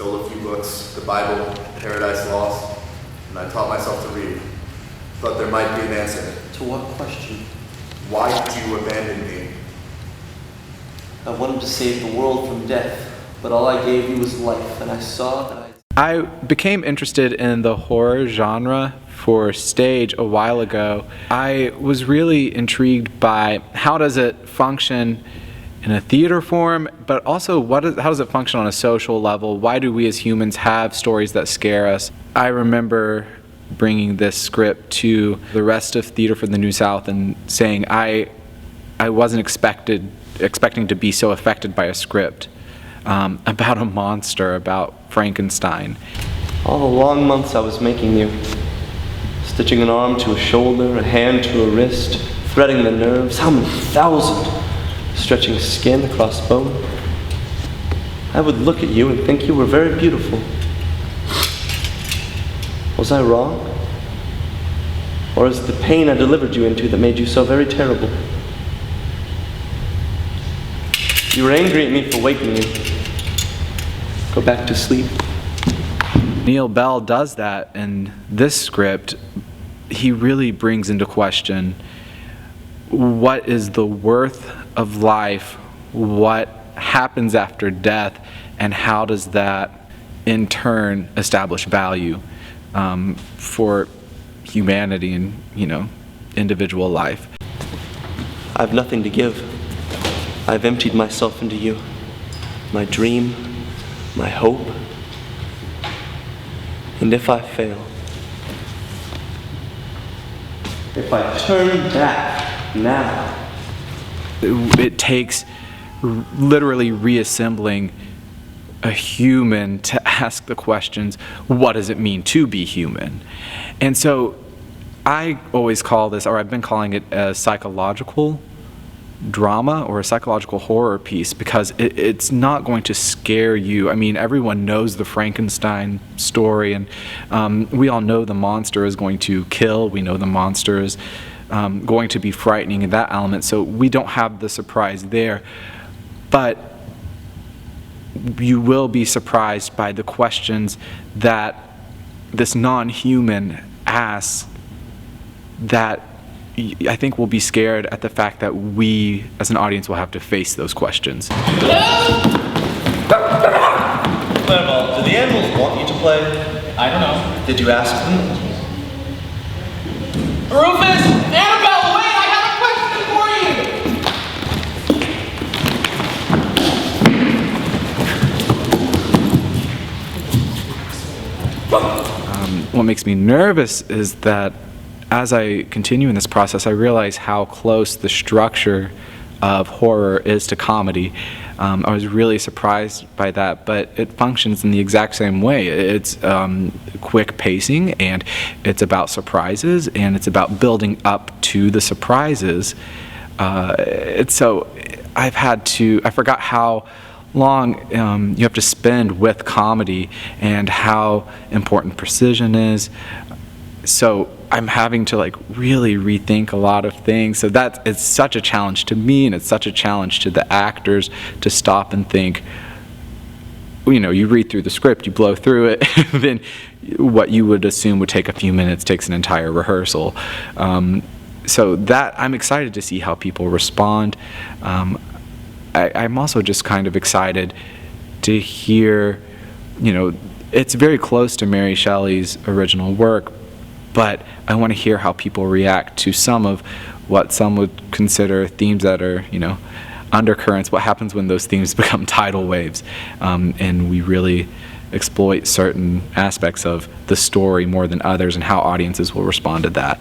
stole a few books, the Bible, Paradise Lost, and I taught myself to read. Thought there might be an answer. To what question? Why did you abandon me? I wanted to save the world from death, but all I gave you was life, and I saw that I became interested in the horror genre for stage a while ago. I was really intrigued by how does it function in a theater form, but also how does it function on a social level? Why do we as humans have stories that scare us? I remember bringing this script to the rest of Theater for the New South and saying I wasn't expecting to be so affected by a script about a monster, about Frankenstein. all the long months I was making you, stitching an arm to a shoulder, a hand to a wrist, threading the nerves, how many thousand, stretching skin across bone. I would look at you and think you were very beautiful. Was I wrong? Or is it the pain I delivered you into that made you so very terrible? You were angry at me for waking you. Go back to sleep. Neil Bell does that in this script. He really brings into question what is the worth of life, what happens after death, and how does that in turn establish value for humanity and, individual life. I have nothing to give. I've emptied myself into you. My dream, my hope. And if I fail, if I turn back now, it takes literally reassembling a human to ask the questions, what does it mean to be human? And so I always call this, or I've been calling it, a psychological drama or a psychological horror piece, because it's not going to scare you. I mean, everyone knows the Frankenstein story, and we all know the monster is going to kill. We know the monster is going to be frightening in that element, so we don't have the surprise there. But you will be surprised by the questions that this non-human asks that I think we'll be scared at the fact that we, as an audience, will have to face those questions. Clerval, do the animals want you to play? I don't know. Did you ask them? Rufus! Annabelle, wait! I have a question for you! What makes me nervous is that as I continue in this process, I realize how close the structure of horror is to comedy. I was really surprised by that, but it functions in the exact same way. It's quick pacing, and it's about surprises, and it's about building up to the surprises. So I forgot how long you have to spend with comedy and how important precision is. So I'm having to really rethink a lot of things. So it's such a challenge to me, and it's such a challenge to the actors to stop and think. You read through the script, you blow through it, then what you would assume would take a few minutes takes an entire rehearsal. So that I'm excited to see how people respond. I'm also just kind of excited to hear, it's very close to Mary Shelley's original work, but I want to hear how people react to some of what some would consider themes that are, undercurrents. What happens when those themes become tidal waves, and we really exploit certain aspects of the story more than others, and how audiences will respond to that.